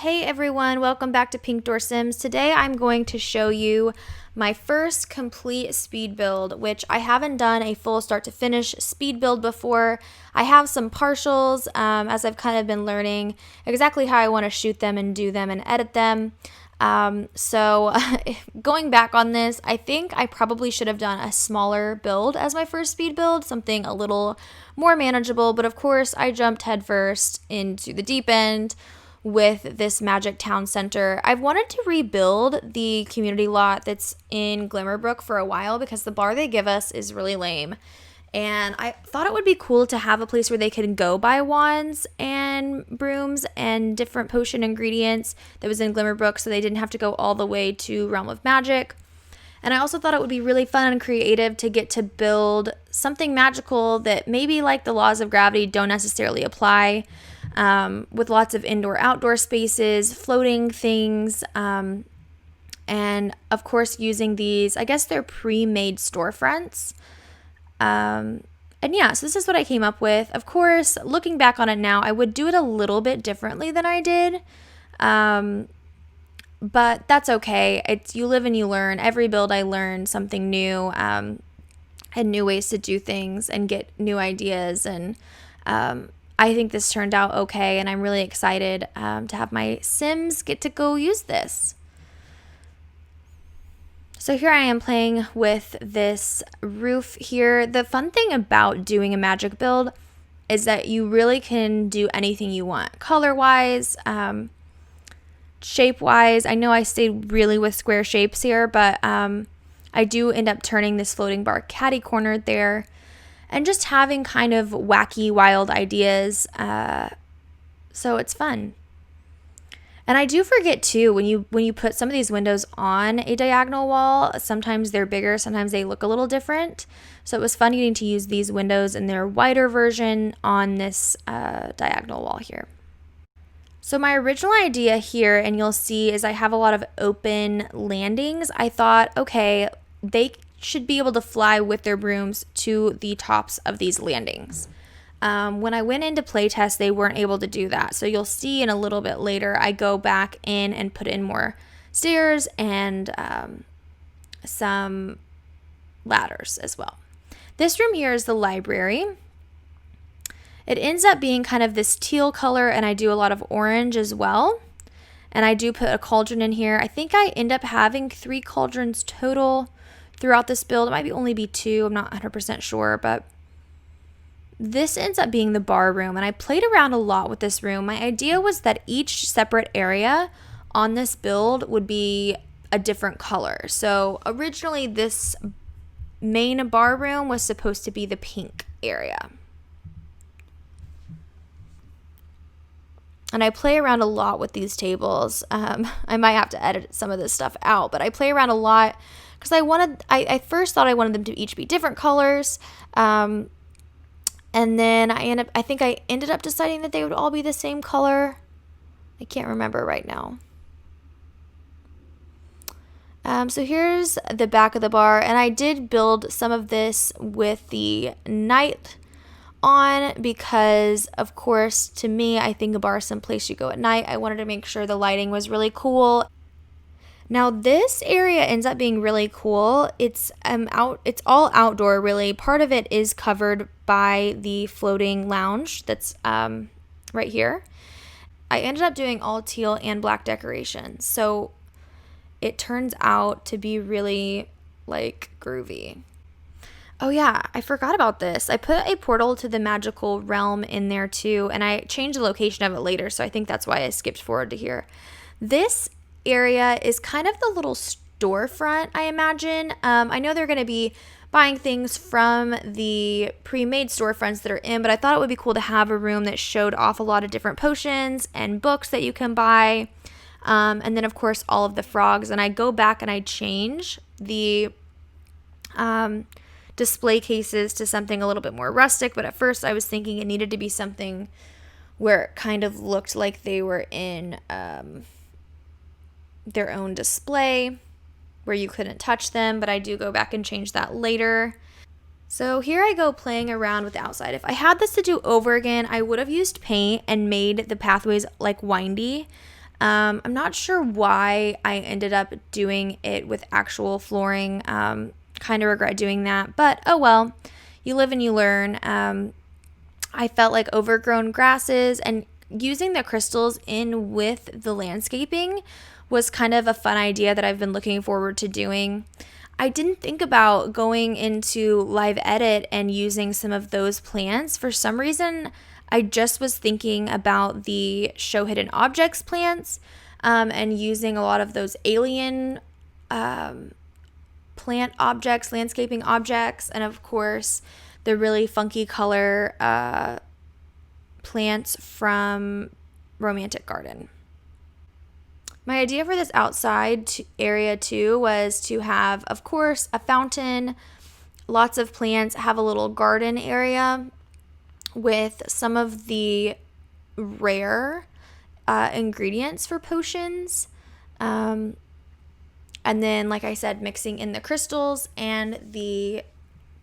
Hey everyone, welcome back to Pink Door Sims. Today I'm going to show you my first complete speed build, which I haven't done a full start to finish speed build before. I have some partials as I've kind of been learning exactly how I want to shoot them and do them and edit them. So going back on this, I think I probably should have done a smaller build as my first speed build, something a little more manageable, but of course I jumped headfirst into the deep end with this Magic Town Center. I've wanted to rebuild the community lot that's in Glimmerbrook for a while because the bar they give us is really lame. And I thought it would be cool to have a place where they could go buy wands and brooms and different potion ingredients that was in Glimmerbrook so they didn't have to go all the way to Realm of Magic. And I also thought it would be really fun and creative to get to build something magical that maybe like the laws of gravity don't necessarily apply, with lots of indoor-outdoor spaces, floating things, and of course using these, I guess they're pre-made storefronts. And yeah, so this is what I came up with. Of course, looking back on it now, I would do it a little bit differently than I did. But that's okay. It's you live and you learn. Every build I learn something new, and new ways to do things and get new ideas. And I think this turned out okay, and I'm really excited to have my Sims get to go use this. So here I am playing with this roof here. The fun thing about doing a magic build is that you really can do anything you want, color-wise, shape-wise. I know I stayed really with square shapes here, but I do end up turning this floating bar catty-cornered there and just having kind of wacky, wild ideas. So it's fun. And I do forget too, when you put some of these windows on a diagonal wall, sometimes they're bigger, sometimes they look a little different. So it was fun getting to use these windows in their wider version on this diagonal wall here. So my original idea here, and you'll see, is I have a lot of open landings. I thought, okay, they should be able to fly with their brooms to the tops of these landings. When I went into playtest, they weren't able to do that. So you'll see in a little bit later, I go back in and put in more stairs and some ladders as well. This room here is the library. It ends up being kind of this teal color, and I do a lot of orange as well. And I do put a cauldron in here. I think I end up having 3 cauldrons total throughout this build. It might only be 2. I'm not 100% sure, but this ends up being the bar room, and I played around a lot with this room. My idea was that each separate area on this build would be a different color. So originally this main bar room was supposed to be the pink area. And I play around a lot with these tables. I might have to edit some of this stuff out, but I play around a lot because I first thought I wanted them to each be different colors. And then I think I ended up deciding that they would all be the same color. I can't remember right now. So here's the back of the bar, and I did build some of this with the night on because, of course, to me, I think a bar is some place you go at night. I wanted to make sure the lighting was really cool. Now this area ends up being really cool. It's all outdoor really. Part of it is covered by the floating lounge that's right here. I ended up doing all teal and black decorations. So it turns out to be really like groovy. Oh yeah, I forgot about this. I put a portal to the magical realm in there too, and I changed the location of it later, so I think that's why I skipped forward to here. This area is kind of the little storefront, I imagine. I know they're going to be buying things from the pre-made storefronts that are in, but I thought it would be cool to have a room that showed off a lot of different potions and books that you can buy. And then, of course, all of the frogs. And I go back and I change the display cases to something a little bit more rustic, but at first I was thinking it needed to be something where it kind of looked like they were in their own display where you couldn't touch them, but I do go back and change that later. So here I go playing around with the outside. If I had this to do over again, I would have used paint and made the pathways like windy. I'm not sure why I ended up doing it with actual flooring. Kind of regret doing that, but oh well, you live and you learn. I felt like overgrown grasses and using the crystals in with the landscaping was kind of a fun idea that I've been looking forward to doing. I didn't think about going into Live Edit and using some of those plants. For some reason, I just was thinking about the Show Hidden Objects plants and using a lot of those alien plant objects, landscaping objects, and of course, the really funky color plants from Romantic Garden. My idea for this outside area too was to have, of course, a fountain, lots of plants, have a little garden area with some of the rare ingredients for potions. And then, like I said, mixing in the crystals and the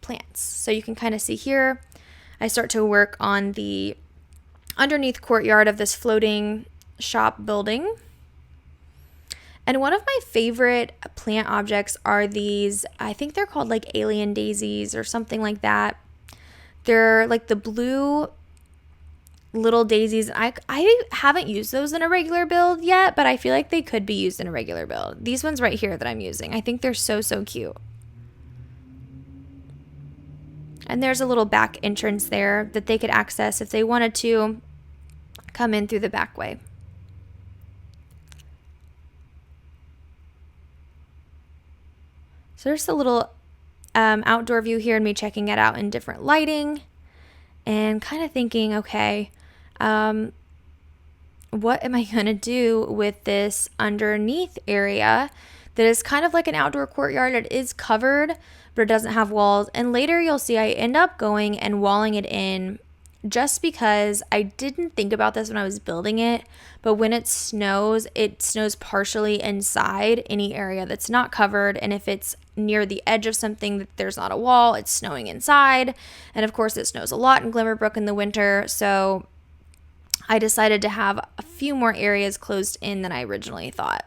plants. So you can kind of see here, I start to work on the underneath courtyard of this floating shop building. And one of my favorite plant objects are these, I think they're called like alien daisies or something like that. They're like the blue little daisies. I haven't used those in a regular build yet, but I feel like they could be used in a regular build. These ones right here that I'm using, I think they're so cute. And there's a little back entrance there that they could access if they wanted to come in through the back way. So there's a little outdoor view here and me checking it out in different lighting and kind of thinking, okay, what am I going to do with this underneath area that is kind of like an outdoor courtyard? It is covered, but it doesn't have walls. And later you'll see I end up going and walling it in just because I didn't think about this when I was building it. But when it snows partially inside any area that's not covered. And if it's near the edge of something that there's not a wall, it's snowing inside. And of course, it snows a lot in Glimmerbrook in the winter. So I decided to have a few more areas closed in than I originally thought.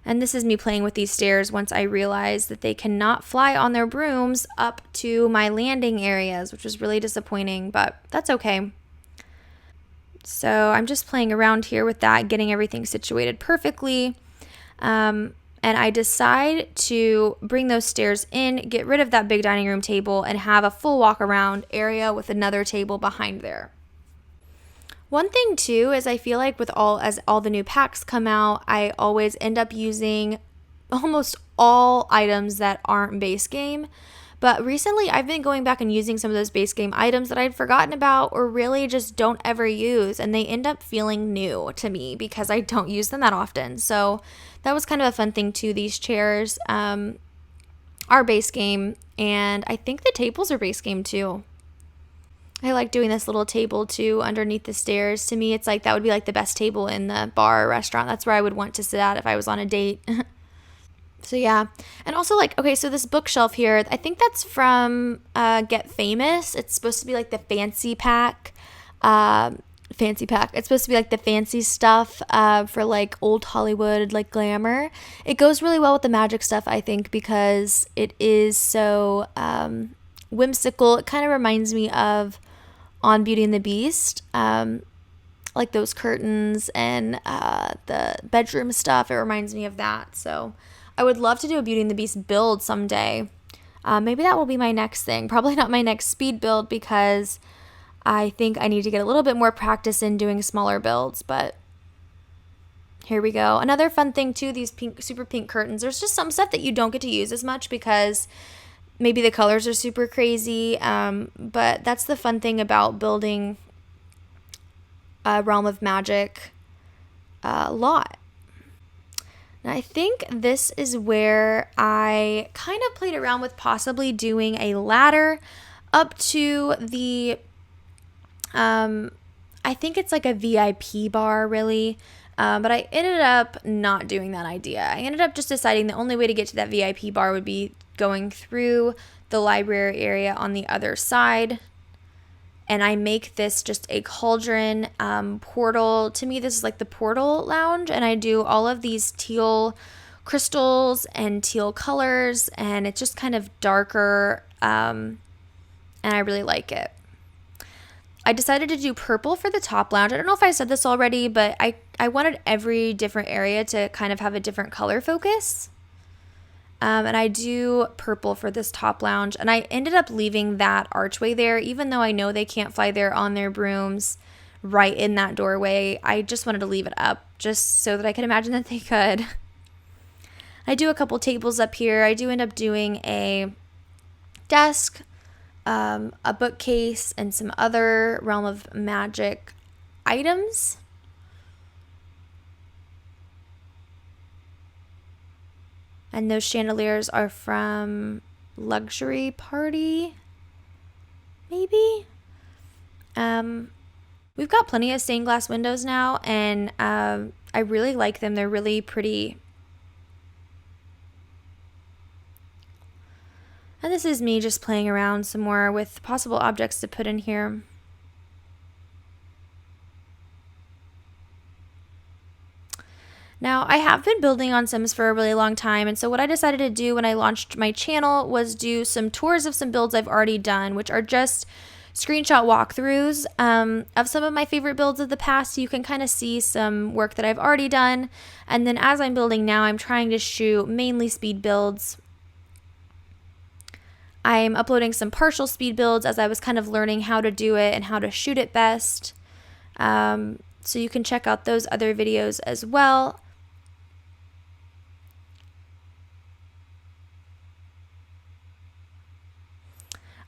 And this is me playing with these stairs once I realized that they cannot fly on their brooms up to my landing areas, which was really disappointing, but that's okay. So I'm just playing around here with that, getting everything situated perfectly. And I decide to bring those stairs in, get rid of that big dining room table, and have a full walk around area with another table behind there. One thing too is I feel like as all the new packs come out, I always end up using almost all items that aren't base game. But recently I've been going back and using some of those base game items that I'd forgotten about or really just don't ever use, and they end up feeling new to me because I don't use them that often. So that was kind of a fun thing too. These chairs are base game, and I think the tables are base game too. I like doing this little table too underneath the stairs. To me, it's like that would be like the best table in the bar or restaurant. That's where I would want to sit at if I was on a date. So yeah. And also like, okay, so this bookshelf here, I think that's from Get Famous. It's supposed to be like the fancy pack. It's supposed to be like the fancy stuff for like old Hollywood, like glamour. It goes really well with the magic stuff, I think, because it is so whimsical. It kind of reminds me of on Beauty and the Beast, like those curtains and the bedroom stuff. It reminds me of that. So I would love to do a Beauty and the Beast build someday. Maybe that will be my next thing. Probably not my next speed build because I think I need to get a little bit more practice in doing smaller builds, but here we go. Another fun thing too, these super pink curtains. There's just some stuff that you don't get to use as much because maybe the colors are super crazy, but that's the fun thing about building a Realm of Magic lot. And I think this is where I kind of played around with possibly doing a ladder up to the, I think it's like a VIP bar really, but I ended up not doing that idea. I ended up just deciding the only way to get to that VIP bar would be going through the library area on the other side and I make this just a cauldron portal. To me, this is like the portal lounge, and I do all of these teal crystals and teal colors, and it's just kind of darker, and I really like it. I decided to do purple for the top lounge. I don't know if I said this already, but I wanted every different area to kind of have a different color focus. And I do purple for this top lounge. And I ended up leaving that archway there, even though I know they can't fly there on their brooms right in that doorway. I just wanted to leave it up just so that I could imagine that they could. I do a couple tables up here. I do end up doing a desk, a bookcase, and some other Realm of Magic items. And those chandeliers are from Luxury Party, maybe? We've got plenty of stained glass windows now, and I really like them. They're really pretty. And this is me just playing around some more with possible objects to put in here. Now, I have been building on Sims for a really long time, and so what I decided to do when I launched my channel was do some tours of some builds I've already done, which are just screenshot walkthroughs of some of my favorite builds of the past, so you can kind of see some work that I've already done. And then as I'm building now, I'm trying to shoot mainly speed builds. I'm uploading some partial speed builds as I was kind of learning how to do it and how to shoot it best. So you can check out those other videos as well.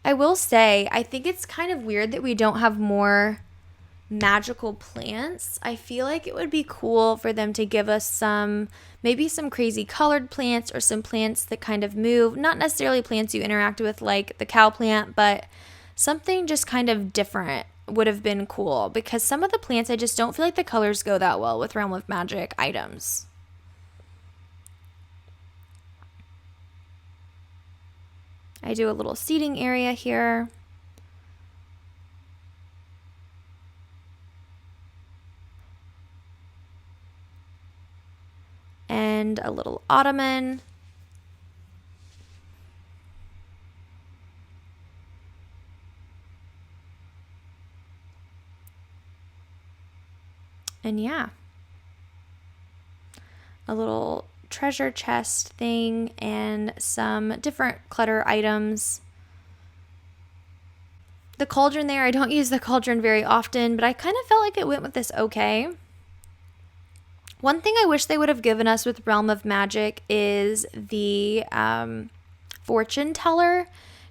I will say, I think it's kind of weird that we don't have more magical plants. I feel like it would be cool for them to give us maybe some crazy colored plants or some plants that kind of move. Not necessarily plants you interact with like the cow plant, but something just kind of different would have been cool, because some of the plants I just don't feel like the colors go that well with Realm of Magic items. I do a little seating area here. And a little ottoman. And yeah, a little treasure chest thing and some different clutter items. The cauldron there, I don't use the cauldron very often, but I kind of felt like it went with this okay. One thing I wish they would have given us with Realm of Magic is the fortune teller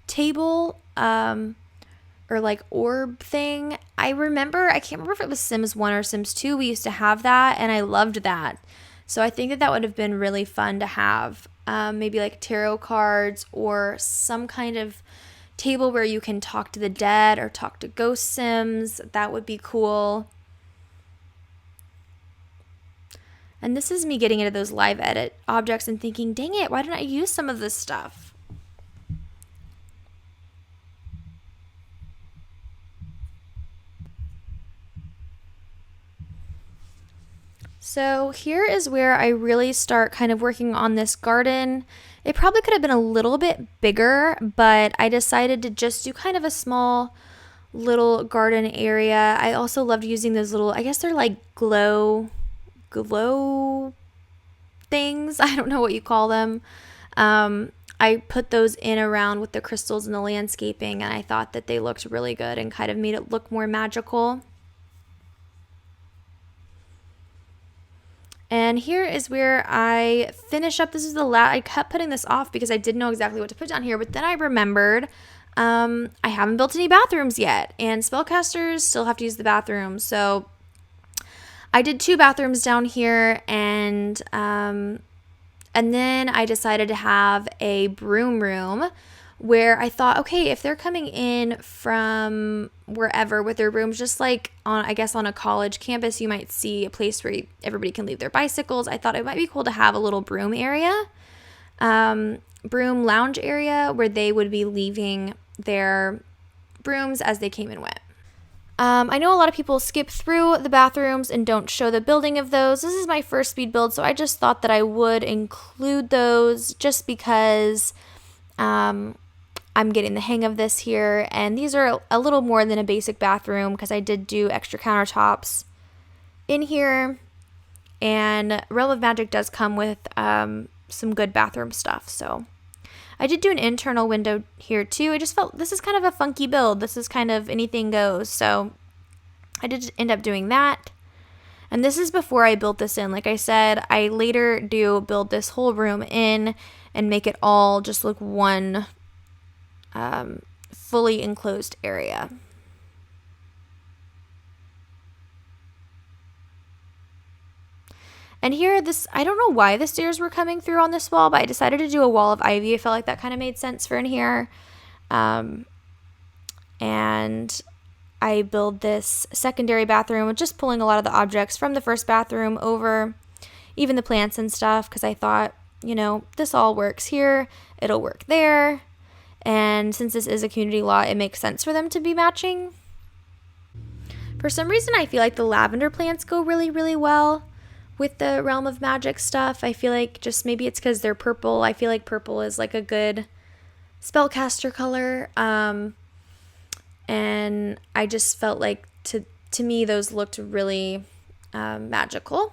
table, or like orb thing. I can't remember if it was Sims 1 or Sims 2, we used to have that, and I loved that. So I think that would have been really fun to have. Maybe like tarot cards or some kind of table where you can talk to the dead or talk to ghost Sims. That would be cool. And this is me getting into those live edit objects and thinking, dang it, why didn't I use some of this stuff? So here is where I really start kind of working on this garden. It probably could have been a little bit bigger, but I decided to just do kind of a small little garden area. I also loved using those little, I guess they're like glow things. I don't know what you call them. I put those in around with the crystals and the landscaping, and I thought that they looked really good and kind of made it look more magical. And here is where I finish up. This is the last. I kept putting this off because I didn't know exactly what to put down here, but then I remembered I haven't built any bathrooms yet, and spellcasters still have to use the bathroom. So I did 2 bathrooms down here, and then I decided to have a broom room where I thought, okay, if they're coming in from wherever with their brooms, just like on a college campus, you might see a place where everybody can leave their bicycles. I thought it might be cool to have a little broom area, broom lounge area where they would be leaving their brooms as they came and went. I know a lot of people skip through the bathrooms and don't show the building of those. This is my first speed build, so I just thought that I would include those just because I'm getting the hang of this here. And these are a little more than a basic bathroom because I did do extra countertops in here. And Realm of Magic does come with some good bathroom stuff, so I did do an internal window here too. I just felt this is kind of a funky build. This is kind of anything goes. So I did end up doing that. And this is before I built this in. Like I said, I later do build this whole room in and make it all just look one fully enclosed area. And here, I don't know why the stairs were coming through on this wall, but I decided to do a wall of ivy. I felt like that kind of made sense for in here. And I build this secondary bathroom with just pulling a lot of the objects from the first bathroom over, even the plants and stuff, because I thought, you know, this all works here, it'll work there. And since this is a community lot, it makes sense for them to be matching. For some reason, I feel like the lavender plants go really, really well with the Realm of Magic stuff. I feel like just maybe it's because they're purple. I feel like purple is like a good spellcaster color. And I just felt like to me those looked really magical.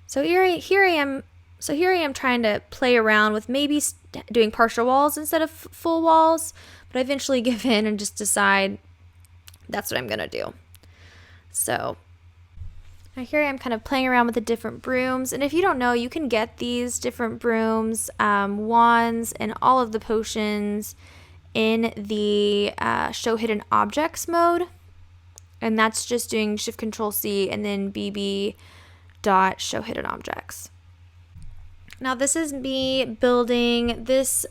So here I am trying to play around with maybe doing partial walls instead of full walls, but I eventually give in and just decide that's what I'm gonna do. So now here I am kind of playing around with the different brooms. And if you don't know, you can get these different brooms, wands, and all of the potions in the show hidden objects mode. And that's just doing Shift Control C and then BB dot show hidden objects. Now this is me building this,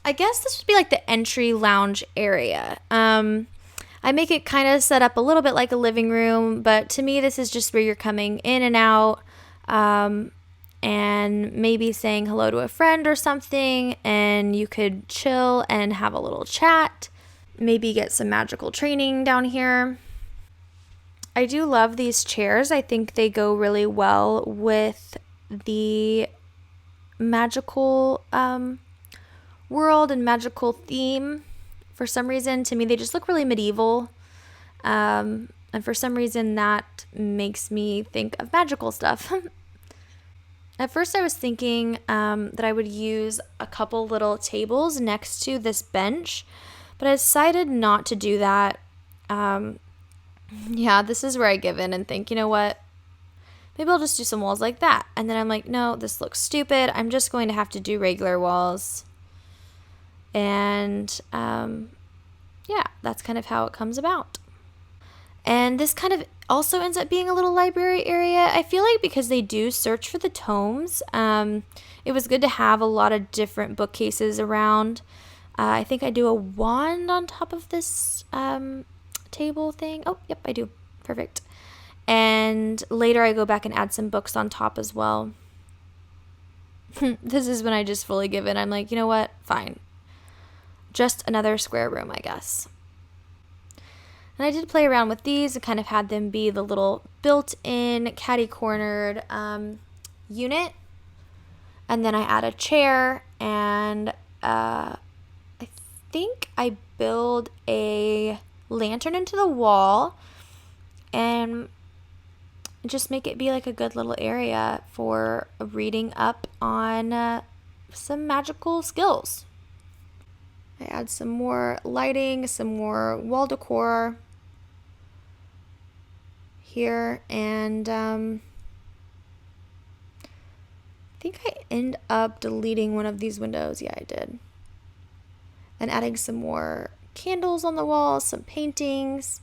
I guess this would be like the entry lounge area. I make it kind of set up a little bit like a living room, but to me this is just where you're coming in and out, and maybe saying hello to a friend or something, and you could chill and have a little chat, maybe get some magical training down here. I do love these chairs. I think they go really well with the magical world and magical theme. For some reason, to me, they just look really medieval. And for some reason, that makes me think of magical stuff. At first, I was thinking that I would use a couple little tables next to this bench, but I decided not to do that. Yeah, this is where I give in and think, you know what? Maybe I'll just do some walls like that. And then I'm like, no, this looks stupid. I'm just going to have to do regular walls. And yeah, that's kind of how it comes about. And this kind of also ends up being a little library area. I feel like because they do search for the tomes, it was good to have a lot of different bookcases around. I think I do a wand on top of this table thing. Oh, yep, I do. Perfect. And later I go back and add some books on top as well. This is when I just fully give in. I'm like, you know what? Fine. Just another square room, I guess. And I did play around with these and kind of had them be the little built-in catty-cornered unit. And then I add a chair, and I think I build a lantern into the wall and just make it be like a good little area for reading up on some magical skills. I add some more lighting, some more wall decor here, and I think I end up deleting one of these windows. Yeah, I did. And adding some more candles on the walls, some paintings,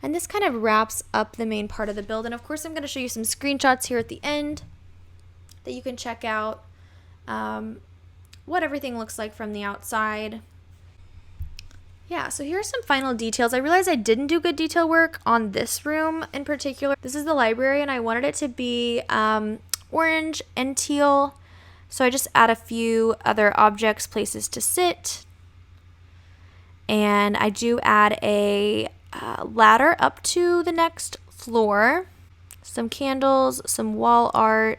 and this kind of wraps up the main part of the build. And of course, I'm going to show you some screenshots here at the end that you can check out what everything looks like from the outside. Yeah, so here are some final details. I realized I didn't do good detail work on this room in particular. This is the library, and I wanted it to be orange and teal. So I just add a few other objects, places to sit. And I do add a ladder up to the next floor, some candles, some wall art,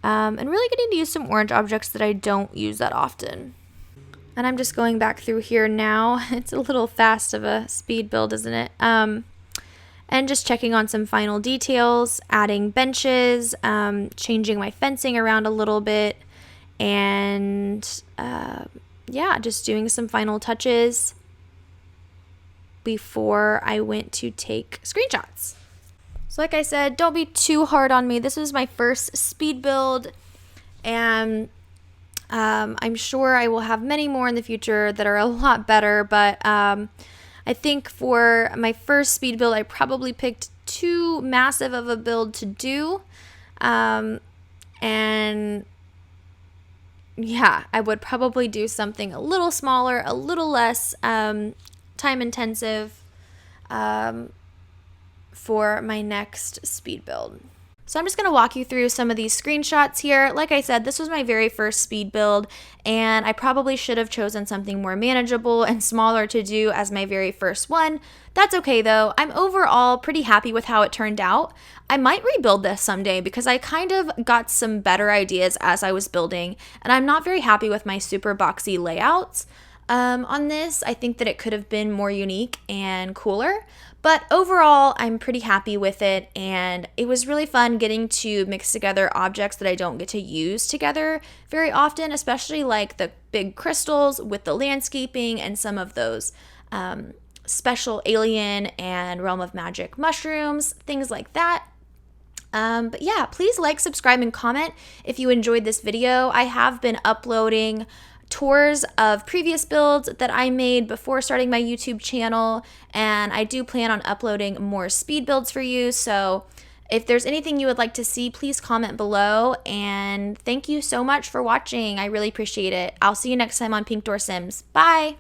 and really getting to use some orange objects that I don't use that often. And I'm just going back through here now. It's a little fast of a speed build, isn't it? And just checking on some final details, adding benches, changing my fencing around a little bit, and yeah, just doing some final touches before I went to take screenshots. So like I said, don't be too hard on me. This was my first speed build, and I'm sure I will have many more in the future that are a lot better, but I think for my first speed build, I probably picked too massive of a build to do, and yeah, I would probably do something a little smaller, a little less time intensive for my next speed build. So I'm just going to walk you through some of these screenshots here. Like I said, this was my very first speed build, and I probably should have chosen something more manageable and smaller to do as my very first one. That's okay though. I'm overall pretty happy with how it turned out. I might rebuild this someday because I kind of got some better ideas as I was building, and I'm not very happy with my super boxy layouts. On this, I think that it could have been more unique and cooler, but overall, I'm pretty happy with it, and it was really fun getting to mix together objects that I don't get to use together very often, especially like the big crystals with the landscaping and some of those special alien and realm of magic mushrooms, things like that. But yeah, please like, subscribe, and comment if you enjoyed this video. I have been uploading tours of previous builds that I made before starting my YouTube channel, and I do plan on uploading more speed builds for you. So if there's anything you would like to see, please comment below, and thank you so much for watching. I really appreciate it. I'll see you next time on Pink Door Sims. Bye!